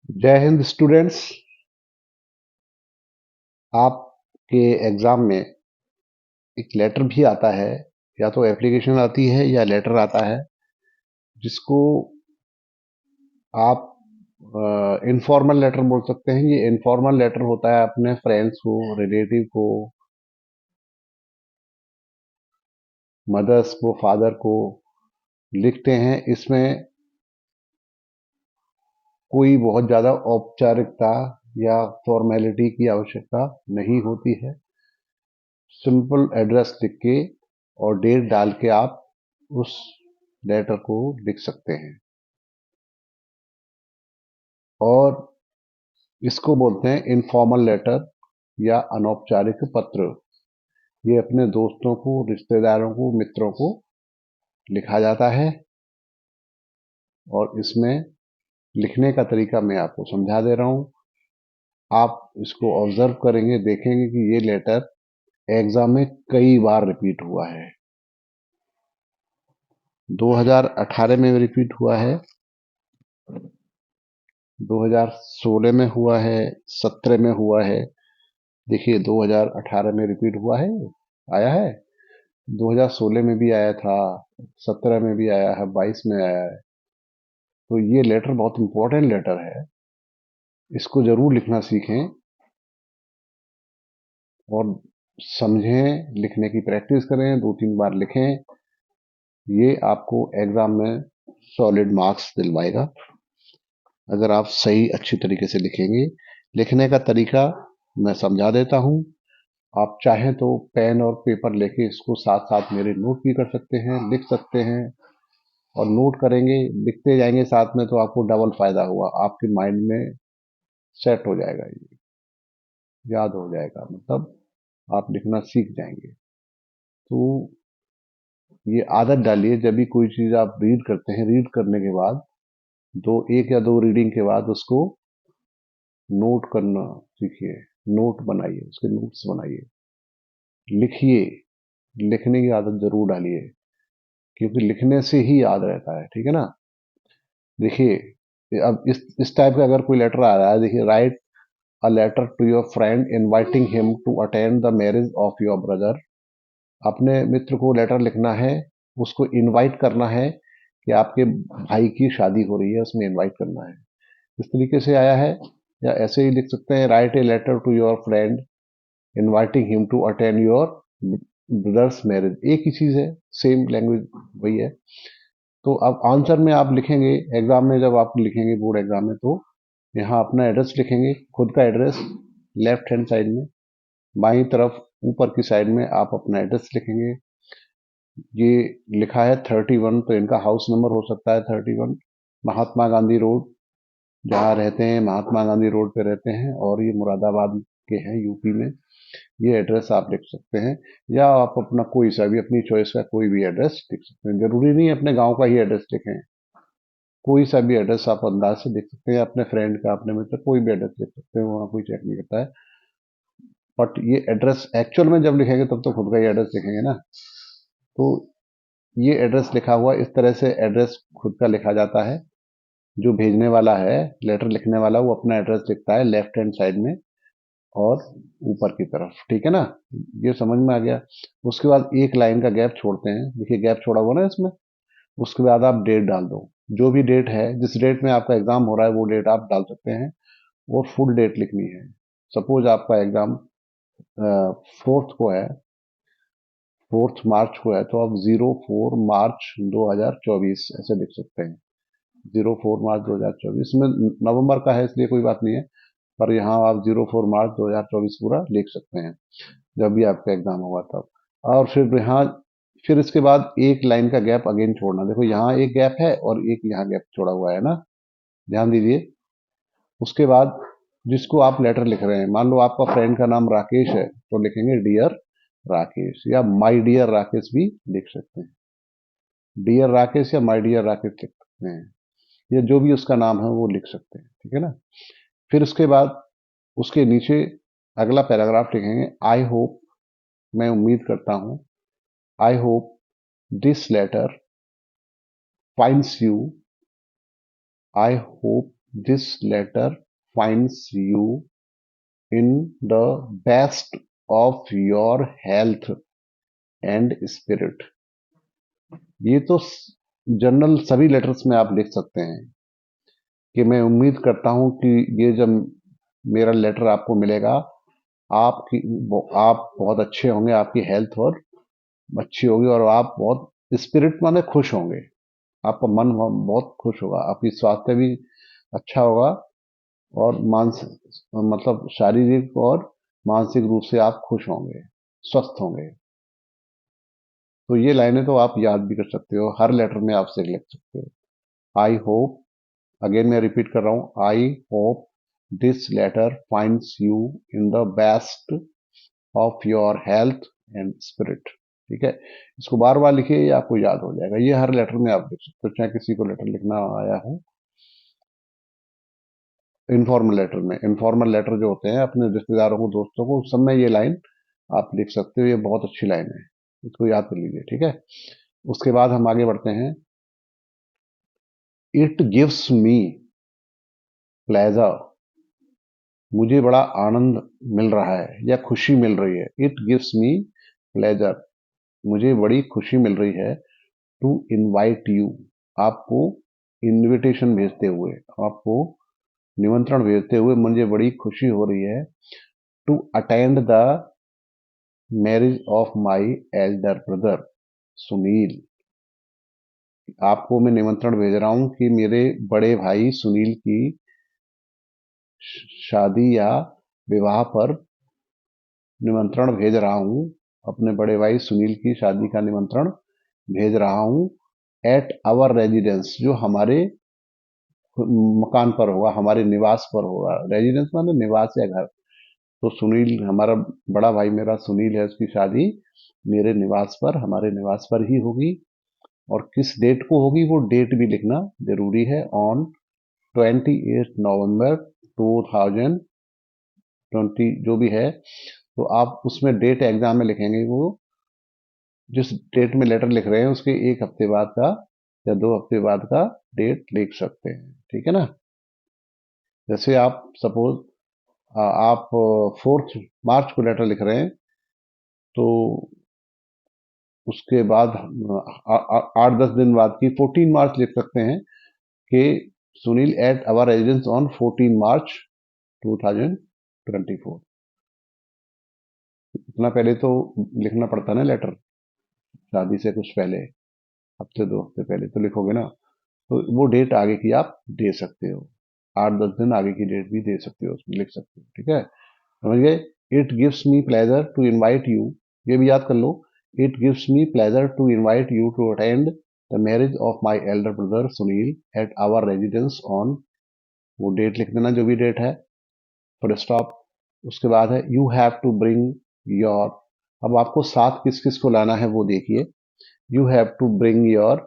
जय हिंद स्टूडेंट्स। आपके एग्जाम में एक लेटर भी आता है, या तो एप्लीकेशन आती है या लेटर आता है, जिसको आप इनफॉर्मल लेटर बोल सकते हैं। ये इनफॉर्मल लेटर होता है अपने फ्रेंड्स को, रिलेटिव को, मदर्स को, फादर को लिखते हैं। इसमें कोई बहुत ज्यादा औपचारिकता या फॉर्मेलिटी की आवश्यकता नहीं होती है। सिंपल एड्रेस लिख के और डेट डाल के आप उस लेटर को लिख सकते हैं। और इसको बोलते हैं इनफॉर्मल लेटर या अनौपचारिक पत्र। ये अपने दोस्तों को, रिश्तेदारों को, मित्रों को लिखा जाता है। और इसमें लिखने का तरीका मैं आपको समझा दे रहा हूं। आप इसको ऑब्जर्व करेंगे, देखेंगे कि ये लेटर एग्जाम में कई बार रिपीट हुआ है। 2018 में रिपीट हुआ है, 2016 में हुआ है, 17 में हुआ है। देखिए 2018 में रिपीट हुआ है, आया है। 2016 में भी आया था, 17 में भी आया है, 22 में आया है। तो ये लेटर बहुत इंपॉर्टेंट लेटर है, इसको जरूर लिखना सीखें और समझें। लिखने की प्रैक्टिस करें, 2-3 बार लिखें। ये आपको एग्जाम में सॉलिड मार्क्स दिलवाएगा अगर आप सही अच्छी तरीके से लिखेंगे। लिखने का तरीका मैं समझा देता हूं। आप चाहें तो पेन और पेपर लेके इसको साथ साथ मेरे नोट भी कर सकते हैं, लिख सकते हैं। और नोट करेंगे, लिखते जाएंगे साथ में, तो आपको डबल फायदा हुआ। आपके माइंड में सेट हो जाएगा, ये याद हो जाएगा, मतलब आप लिखना सीख जाएंगे। तो ये आदत डालिए, जब भी कोई चीज आप रीड करते हैं, रीड करने के बाद एक या दो रीडिंग के बाद उसको नोट करना सीखिए। नोट बनाइए, उसके नोट्स बनाइए, लिखिए। लिखने की आदत जरूर डालिए, क्योंकि लिखने से ही याद रहता है। ठीक है ना। देखिए अब इस टाइप का अगर कोई लेटर आ रहा है, देखिए, right a letter to your friend inviting him to attend the marriage of your brother। अपने मित्र को लेटर लिखना है, उसको इनवाइट करना है कि आपके भाई की शादी हो रही है, उसमें इनवाइट करना है। इस तरीके से आया है। या ऐसे ही लिख सकते हैं, write a letter to your friend inviting him to attend your brother's marriage. एक ही चीज है, सेम लैंग्वेज वही है। तो अब आंसर में आप लिखेंगे, एग्जाम में जब आप लिखेंगे बोर्ड एग्जाम में, तो यहाँ अपना एड्रेस लिखेंगे, खुद का एड्रेस। लेफ्ट हैंड साइड में बाईं तरफ ऊपर की साइड में आप अपना एड्रेस लिखेंगे। ये लिखा है 31, तो इनका हाउस नंबर हो सकता है 31। महात्मा गांधी रोड, जहाँ रहते हैं महात्मा गांधी रोड पे रहते हैं, और ये मुरादाबाद के हैं, यूपी में। ये एड्रेस आप लिख सकते हैं। या आप अपना कोई सा भी, अपनी चॉइस का कोई भी एड्रेस लिख सकते हैं। जरूरी नहीं अपने गांव का ही एड्रेस लिखें, कोई सा भी एड्रेस आप अंदाज से लिख सकते हैं। अपने फ्रेंड का, अपने मित्र, कोई भी एड्रेस लिख सकते हैं, वहाँ कोई चेक नहीं करता है। बट ये एड्रेस एक्चुअल में जब लिखेंगे तब तो खुद का ही एड्रेस लिखेंगे ना। तो ये एड्रेस लिखा हुआ, इस तरह से एड्रेस खुद का लिखा जाता है। जो भेजने वाला है, लेटर लिखने वाला, वो अपना एड्रेस लिखता है लेफ्ट हैंड साइड में और ऊपर की तरफ। ठीक है ना। ये समझ में आ गया। उसके बाद एक लाइन का गैप छोड़ते हैं, देखिए गैप छोड़ा हुआ ना इसमें। उसके बाद आप डेट डाल दो, जो भी डेट है, जिस डेट में आपका एग्जाम हो रहा है वो डेट आप डाल सकते हैं। और फुल डेट लिखनी है। सपोज आपका एग्जाम 4th को है, 4th मार्च को है, तो आप 04 मार्च 2024 ऐसे लिख सकते हैं। 04 मार्च 2024 में नवंबर का है, इसलिए कोई बात नहीं है। पर यहाँ आप 04 मार्च 2024 पूरा लिख सकते हैं, जब भी आपका एग्जाम होगा तब। और फिर इसके बाद एक लाइन का गैप अगेन छोड़ना। देखो यहाँ एक गैप है और एक यहाँ गैप छोड़ा हुआ है ना, ध्यान दीजिए। उसके बाद जिसको आप लेटर लिख रहे हैं, मान लो आपका फ्रेंड का नाम राकेश है, तो लिखेंगे डियर राकेश, या माय डियर राकेश भी लिख सकते हैं। डियर राकेश या माय डियर राकेश लिख सकते हैं, या जो भी उसका नाम है वो लिख सकते हैं। ठीक है ना। फिर उसके बाद उसके नीचे अगला पैराग्राफ लिखेंगे, आई होप, मैं उम्मीद करता हूं, I hope this letter finds you, I hope this letter finds you in the best of your health and spirit. ये तो जनरल सभी लेटर्स में आप लिख सकते हैं कि मैं उम्मीद करता हूं कि ये जब मेरा लेटर आपको मिलेगा, आपकी आप बहुत अच्छे होंगे, आपकी हेल्थ और अच्छी होगी और आप बहुत स्पिरिट माने खुश होंगे, आपका मन बहुत खुश होगा, आपकी स्वास्थ्य भी अच्छा होगा और मानसिक मतलब शारीरिक और मानसिक रूप से आप खुश होंगे, स्वस्थ होंगे। तो ये लाइनें तो आप याद भी कर सकते हो, हर लेटर में आप से लिख सकते हो। आई होप, अगेन मैं रिपीट कर रहा हूं, I hope this letter finds you in the best of your health and spirit. ठीक है, इसको बार बार लिखिए, ये आपको याद हो जाएगा। ये हर लेटर में आप लिख सकते हो, चाहे किसी को लेटर लिखना आया हो। इनफॉर्मल लेटर में, इनफॉर्मल लेटर जो होते हैं अपने रिश्तेदारों को, दोस्तों को, उस समय ये लाइन आप लिख सकते हो। ये बहुत अच्छी लाइन है, इसको याद कर लीजिए। ठीक है, उसके बाद हम आगे बढ़ते हैं। इट गिव्स मी प्लेजर, मुझे बड़ा आनंद मिल रहा है या खुशी मिल रही है। इट गिव्स मी प्लेजर, मुझे बड़ी खुशी मिल रही है। टू इनवाइट यू, आपको इनविटेशन भेजते हुए, आपको निमंत्रण भेजते हुए मुझे बड़ी खुशी हो रही है। To attend the marriage of my elder brother Sunil, आपको मैं निमंत्रण भेज रहा हूं कि मेरे बड़े भाई सुनील की शादी या विवाह पर निमंत्रण भेज रहा हूं। अपने बड़े भाई सुनील की शादी का निमंत्रण भेज रहा हूं। एट आवर रेजिडेंस, जो हमारे मकान पर होगा, हमारे निवास पर होगा। रेजिडेंस माने निवास या घर। तो सुनील, हमारा बड़ा भाई मेरा सुनील है, उसकी शादी मेरे निवास पर, हमारे निवास पर ही होगी। और किस डेट को होगी वो डेट भी लिखना जरूरी है। ऑन 28 नवंबर 2020 जो भी है, तो आप उसमें डेट एग्जाम में लिखेंगे वो जिस डेट में लेटर लिख रहे हैं उसके एक हफ्ते बाद का या 2 हफ्ते बाद का डेट लिख सकते हैं। ठीक है ना। जैसे आप सपोज आप 4 मार्च को लेटर लिख रहे हैं, तो उसके बाद 8-10 दिन बाद की 14 मार्च लिख सकते हैं कि Sunil at our residence on 14 March 2024। इतना पहले तो लिखना पड़ता है ना लेटर, शादी से कुछ पहले, हफ्ते 2 हफ्ते पहले तो लिखोगे ना। तो वो डेट आगे की आप दे सकते हो, 8-10 दिन आगे की डेट भी दे सकते हो, उसमें लिख सकते हो। ठीक है, समझ गए। It gives me pleasure to invite you, ये भी याद कर लो। It gives me pleasure to invite you to attend the marriage of my elder brother Sunil at our residence on, वो डेट लिख देना जो भी डेट है, फुल स्टॉप। उसके बाद है you have to bring your, अब आपको साथ किस किस को लाना है वो देखिए। You have to bring your,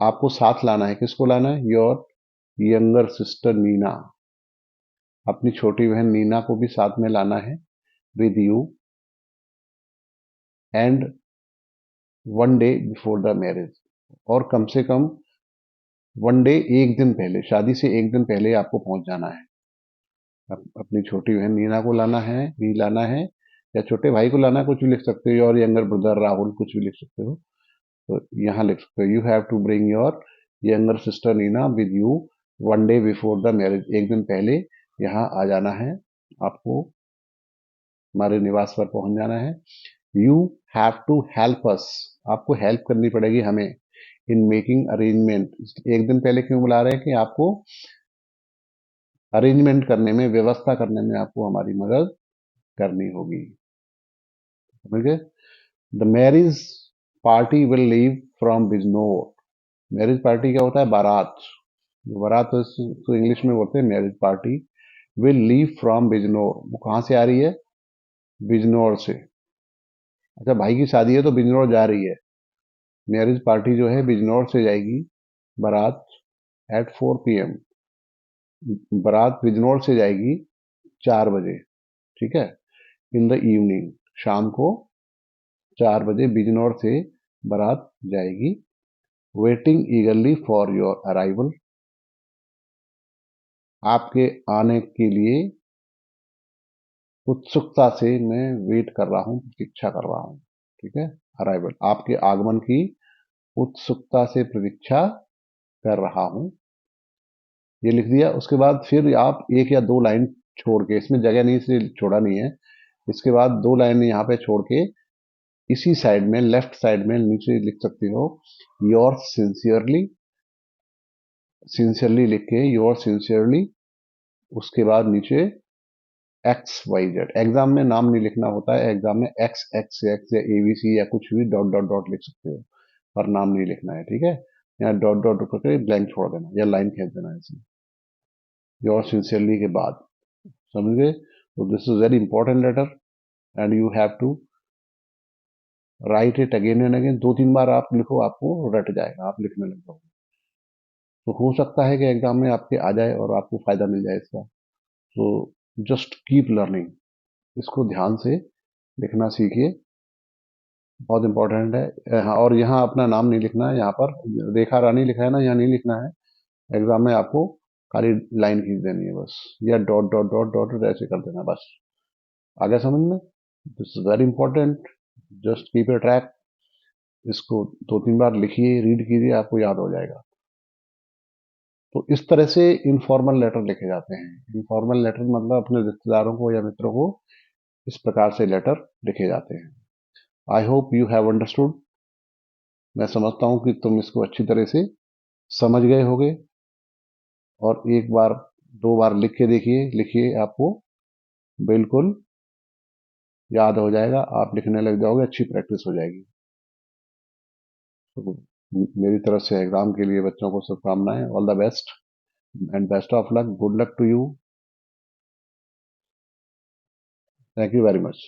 आपको साथ लाना है, किसको लाना है? योर यंगर सिस्टर नीना, अपनी छोटी बहन नीना को भी साथ में लाना है। With you and 1 day before the marriage, और कम से कम 1 डे, एक दिन पहले, शादी से एक दिन पहले आपको पहुंच जाना है। अपनी छोटी बहन नीना को लाना है, भी लाना है, या छोटे भाई को लाना है, कुछ भी लिख सकते हो। और यंगर ब्रदर राहुल, कुछ भी लिख सकते हो। तो यहाँ लिख सकते हो, you have to bring your younger sister Neena with you 1 day before the marriage, एक दिन पहले यहाँ आ जाना है, आपको हमारे निवास पर पहुंच जाना है। You have to help us, आपको हेल्प करनी पड़ेगी हमें। इन मेकिंग अरेंजमेंट, एक दिन पहले क्यों बुला रहे हैं कि आपको अरेंजमेंट करने में, व्यवस्था करने में आपको हमारी मदद करनी होगी। समझ गए। The marriage party will leave from Bijnor, marriage party क्या होता है? बारात। बारात तो इंग्लिश में बोलते हैं marriage party. Will leave from Bijnor, वो कहाँ से आ रही है? बिजनौर से। अच्छा, भाई की शादी है तो बिजनौर जा रही है। मैरिज पार्टी जो है बिजनौर से जाएगी, बारात एट 4 PM, बारात बिजनौर से जाएगी 4 बजे। ठीक है, इन द इवनिंग, शाम को 4 बजे बिजनौर से बारात जाएगी। वेटिंग ईगरली फॉर योर अराइवल, आपके आने के लिए उत्सुकता से मैं वेट कर रहा हूँ, प्रतीक्षा कर रहा हूँ। ठीक है, अराइवल, आपके आगमन की उत्सुकता से प्रतीक्षा कर रहा हूँ, ये लिख दिया। उसके बाद फिर आप एक या दो लाइन छोड़ के, इसमें जगह नहीं से छोड़ा नहीं है, इसके बाद दो लाइन यहाँ पे छोड़ के इसी साइड में, लेफ्ट साइड में नीचे लिख सकते हो योर्स सिंसियरली, सिंसियरली लिख के योर सिंसियरली, उसके बाद नीचे एक्स वाई जेड। एग्जाम में नाम नहीं लिखना होता है, एग्जाम में एक्स एक्स एक्स या एबीसी या कुछ भी डॉट डॉट डॉट लिख सकते हो, पर नाम नहीं लिखना है। ठीक है, यहाँ डॉट डॉट करके ब्लैंक छोड़ देना या लाइन खींच देना है इसमें योर सिंसियरली के बाद। समझ गए? तो this is very important letter and you have to write it again and again. दो तीन बार आप लिखो, आपको रट जाएगा, आप लिखने लग जाओगे। तो हो सकता है कि एग्जाम में आपके आ जाए और आपको फायदा मिल जाए इसका। तो जस्ट कीप लर्निंग, इसको ध्यान से लिखना सीखिए, बहुत इंपॉर्टेंट है। हाँ, और यहाँ अपना नाम नहीं लिखना है, यहाँ पर रेखा रानी लिखा है ना, यहाँ नहीं लिखना है। एग्जाम में आपको खाली लाइन खींच देनी है बस, या डॉट डॉट डॉट डॉट ऐसे कर देना बस। आगे समझ में? This is very important, just keep a track. इसको दो तीन बार लिखिए, रीड कीजिए, आपको याद हो जाएगा। तो इस तरह से इनफॉर्मल लेटर लिखे जाते हैं। इनफॉर्मल लेटर मतलब अपने रिश्तेदारों को या मित्रों को इस प्रकार से लेटर लिखे जाते हैं। I hope you have understood. मैं समझता हूं कि तुम इसको अच्छी तरह से समझ गए होगे, और एक बार दो बार लिख के देखिए, लिखिए, आपको बिल्कुल याद हो जाएगा, आप लिखने लग जाओगे, अच्छी प्रैक्टिस हो जाएगी। तो मेरी तरफ से एग्जाम के लिए बच्चों को शुभकामनाएं, all the best and best of luck, good luck to you, thank you very much.